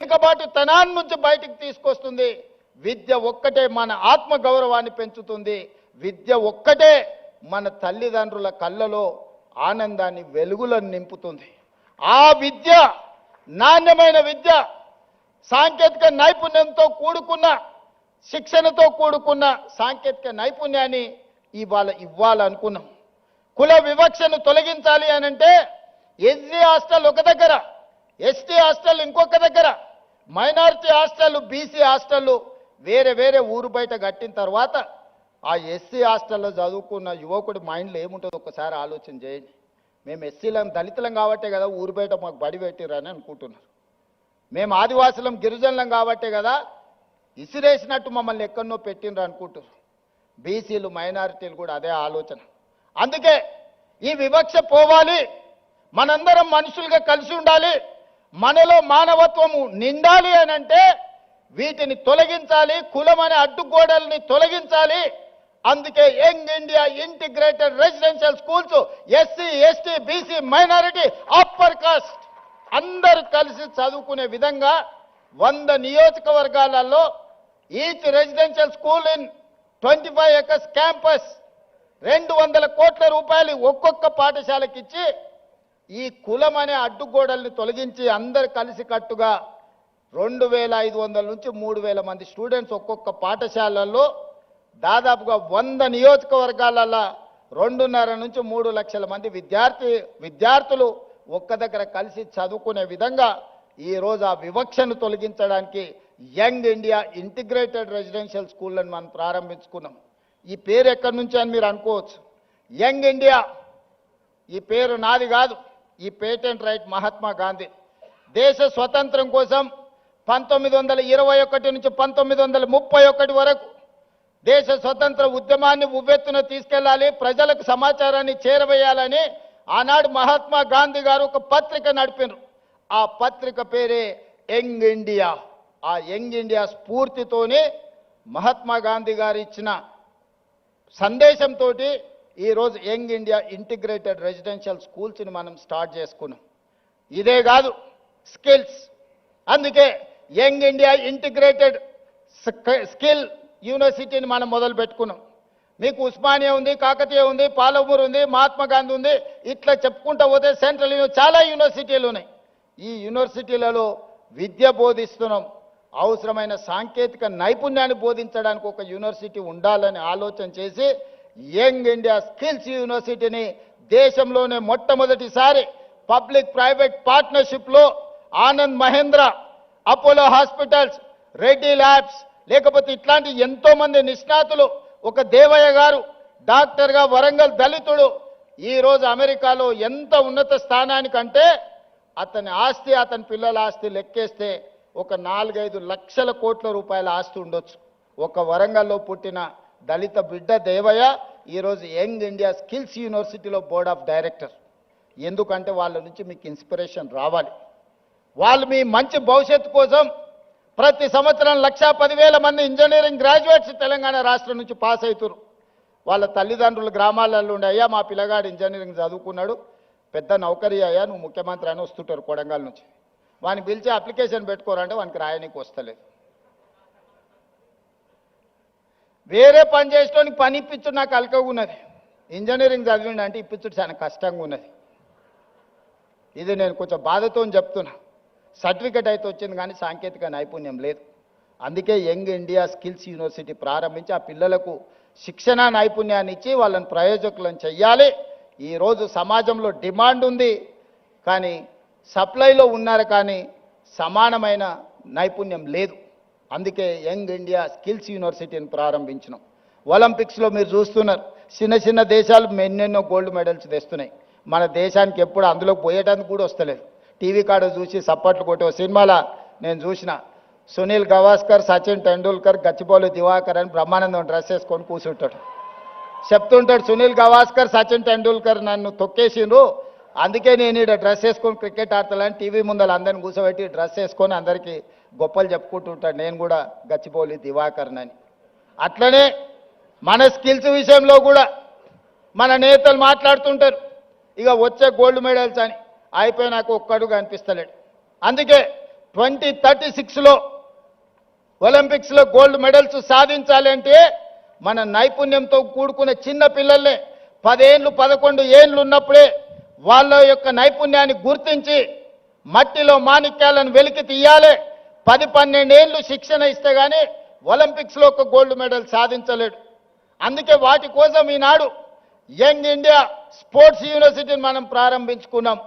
చితకబాటుతనాన్ని నుంచి బయటికి తీసుకొస్తుంది. విద్య ఒక్కటే మన ఆత్మ గౌరవాన్ని పెంచుతుంది. విద్య ఒక్కటే మన తల్లిదండ్రుల కళ్ళలో ఆనందాన్ని వెలుగులను నింపుతుంది. ఆ విద్య నాణ్యమైన విద్య, సాంకేతిక నైపుణ్యంతో కూడుకున్న, శిక్షణతో కూడుకున్న సాంకేతిక నైపుణ్యాన్ని ఇవ్వాలనుకున్నాం. కుల వివక్షను తొలగించాలి అనంటే ఎస్సీ హాస్టల్ ఒక దగ్గర, ఎస్టీ హాస్టల్ ఇంకొక దగ్గర, మైనారిటీ హాస్టల్, బీసీ హాస్టల్ వేరే వేరే ఊరు బయట కట్టిన తర్వాత ఆ ఎస్సీ హాస్టల్లో చదువుకున్న యువకుడి మైండ్లో ఏముంటుందో ఒక్కసారి ఆలోచన చేయండి. మేము ఎస్సీలం, దళితులం కాబట్టే కదా ఊరు బయట మాకు బడి పెట్టిరని అనుకుంటున్నారు. మేము ఆదివాసులం, గిరిజనులం కాబట్టే కదా ఇసిరేసినట్టు మమ్మల్ని ఎక్కడనో పెట్టినరు అనుకుంటున్నారు. బీసీలు, మైనారిటీలు కూడా అదే ఆలోచన. అందుకే ఈ వివక్ష పోవాలి, మనందరం మనుషులుగా కలిసి ఉండాలి, మనలో మానవత్వము నిండాలి అని అంటే వీటిని తొలగించాలి, కులం అనే అడ్డుగోడల్ని తొలగించాలి. అందుకే young India integrated residential schools SC, ST, BC, minority, upper caste అందరూ కలిసి చదువుకునే విధంగా 100 నియోజకవర్గాలలో each residential school in 25 acres campus 200 కోట్ల రూపాయలు ఒక్కొక్క పాఠశాలకి ఇచ్చి ఈ కులం అనే అడ్డుగోడల్ని తొలగించి అందరు కలిసి కట్టుగా 2500 నుంచి 3000 మంది స్టూడెంట్స్ ఒక్కొక్క పాఠశాలల్లో దాదాపుగా 100 నియోజకవర్గాలలో 2.5 నుంచి 3 లక్షల మంది విద్యార్థులు ఒక్క దగ్గర కలిసి చదువుకునే విధంగా ఈరోజు ఆ వివక్షను తొలగించడానికి యంగ్ ఇండియా ఇంటిగ్రేటెడ్ రెసిడెన్షియల్ స్కూళ్ళను మనం ప్రారంభించుకున్నాం. ఈ పేరు ఎక్కడి నుంచి అని మీరు అనుకోవచ్చు. యంగ్ ఇండియా ఈ పేరు నాది కాదు, ఈ పేటెంట్ రైట్ మహాత్మా గాంధీ. దేశ స్వతంత్రం కోసం 1921 నుంచి 1931 వరకు దేశ స్వతంత్ర ఉద్యమాన్ని ఉవ్వెత్తున తీసుకెళ్లాలి, ప్రజలకు సమాచారాన్ని చేరవేయాలని ఆనాడు మహాత్మా గాంధీ గారు ఒక పత్రిక నడిపినారు. ఆ పత్రిక పేరే యంగ్ ఇండియా. ఆ యంగ్ ఇండియా స్ఫూర్తితోనే మహాత్మా గాంధీ గారు ఇచ్చిన సందేశంతో ఈరోజు యంగ్ ఇండియా ఇంటిగ్రేటెడ్ రెసిడెన్షియల్ స్కూల్స్ని మనం స్టార్ట్ చేసుకున్నాం. ఇదే కాదు, స్కిల్స్. అందుకే యంగ్ ఇండియా ఇంటిగ్రేటెడ్ స్కిల్ యూనివర్సిటీని మనం మొదలు పెట్టుకున్నాం. మీకు ఉస్మానియా ఉంది, కాకతీయ ఉంది, పాలమూరు ఉంది, మహాత్మా గాంధీ ఉంది, ఇట్లా చెప్పుకుంటూ పోతే సెంట్రల్ చాలా యూనివర్సిటీలు ఉన్నాయి. ఈ యూనివర్సిటీలలో విద్య బోధిస్తున్నాం. అవసరమైన సాంకేతిక నైపుణ్యాన్ని బోధించడానికి ఒక యూనివర్సిటీ ఉండాలని ఆలోచన చేసి యంగ్ ఇండియా స్కిల్స్ యూనివర్సిటీని దేశంలోనే మొట్టమొదటిసారి పబ్లిక్ ప్రైవేట్ పార్ట్నర్షిప్లో Anand Mahindra, Apollo hospitals, Reddy labs, లేకపోతే ఇట్లాంటి ఎంతో మంది నిష్ణాతులు, ఒక దేవయ్య గారు డాక్టర్గా వరంగల్ దళితుడు ఈరోజు అమెరికాలో ఎంత ఉన్నత స్థానానికంటే అతని ఆస్తి, అతని పిల్లల ఆస్తి లెక్కేస్తే ఒక 4-5 లక్షల కోట్ల రూపాయల ఆస్తి ఉండొచ్చు. ఒక వరంగల్లో పుట్టిన దళిత బిడ్డ దేవయ్య ఈరోజు యంగ్ ఇండియా స్కిల్స్ యూనివర్సిటీలో బోర్డ్ ఆఫ్ డైరెక్టర్. ఎందుకంటే వాళ్ళ నుంచి మీకు ఇన్స్పిరేషన్ రావాలి. వాళ్ళు మీ మంచి భవిష్యత్తు కోసం ప్రతి సంవత్సరం 1,10,000 మంది ఇంజనీరింగ్ గ్రాడ్యుయేట్స్ తెలంగాణ రాష్ట్రం నుంచి పాస్ అవుతారు. వాళ్ళ తల్లిదండ్రులు గ్రామాలలో ఉండే, అయ్యా మా పిల్లగాడు ఇంజనీరింగ్ చదువుకున్నాడు, పెద్ద నౌకరీ అయ్యా, నువ్వు ముఖ్యమంత్రి అని వస్తుంటారు కొడంగల్ నుంచి. వాడిని పిలిచి అప్లికేషన్ పెట్టుకోరంటే వానికి రాయడానికి వస్తలేదు. వేరే పని చేసేటోనికి పని ఇప్పించుడు నాకు అలకగా ఉన్నది, ఇంజనీరింగ్ చదివిండి అంటే ఇప్పించుడు చాలా కష్టంగా ఉన్నది. ఇది నేను కొంచెం బాధతో చెప్తున్నా. సర్టిఫికెట్ అయితే వచ్చింది కానీ సాంకేతిక నైపుణ్యం లేదు. అందుకే యంగ్ ఇండియా స్కిల్స్ యూనివర్సిటీ ప్రారంభించి ఆ పిల్లలకు శిక్షణ నైపుణ్యాన్ని ఇచ్చి వాళ్ళని ప్రయోజకులను చెయ్యాలి. ఈరోజు సమాజంలో డిమాండ్ ఉంది కానీ సప్లైలో ఉన్నారు కానీ సమానమైన నైపుణ్యం లేదు. అందుకే యంగ్ ఇండియా స్కిల్స్ యూనివర్సిటీని ప్రారంభించినాం. ఒలింపిక్స్లో మీరు చూస్తున్నారు, చిన్న చిన్న దేశాలు ఎన్నెన్నో గోల్డ్ మెడల్స్ తెస్తున్నాయి. మన దేశానికి ఎప్పుడు అందులోకి పోయేటానికి కూడా వస్తలేదు. టీవీ కాడ చూసి సప్పట్లు కొట్టే సినిమాలో నేను చూసిన సునీల్ గవాస్కర్, సచిన్ టెండూల్కర్, గచ్చిబౌలి దివాకర్ అని బ్రహ్మానందం డ్రెస్ వేసుకొని కూర్చుంటాడు. చెప్తుంటాడు సునీల్ గవాస్కర్, సచిన్ టెండూల్కర్ నన్ను తొక్కేసిండ్రు, అందుకే నేను ఇక్కడ డ్రెస్ వేసుకొని క్రికెట్ ఆడతానని టీవీ ముందర అందరిని కూర్చోబెట్టి డ్రెస్ వేసుకొని అందరికీ గొప్పలు చెప్పుకుంటుంటాడు. నేను కూడా గచ్చిబౌలి దివాకర్ని అని. అట్లనే మన స్కిల్స్ విషయంలో కూడా మన నేతలు మాట్లాడుతుంటారు, ఇక వచ్చే గోల్డ్ మెడల్స్ అని, అయిపోయి నాకు ఒక్కడు కనిపిస్తలేడు. అందుకే 2036లో ఒలింపిక్స్లో గోల్డ్ మెడల్స్ సాధించాలి అంటే మన నైపుణ్యంతో కూడుకున్న చిన్న పిల్లల్ని 10 ఏళ్ళు 11 ఏళ్ళు ఉన్నప్పుడే వాళ్ళ యొక్క నైపుణ్యాన్ని గుర్తించి మట్టిలో మాణిక్యాలను వెలికి తీయాలి. 10-12 ఏళ్ళు శిక్షణ ఇస్తే గానీ ఒలింపిక్స్లో ఒక గోల్డ్ మెడల్ సాధించలేడు. అందుకే వాటి కోసం ఈనాడు యంగ్ ఇండియా స్పోర్ట్స్ యూనివర్సిటీని మనం ప్రారంభించుకున్నాం.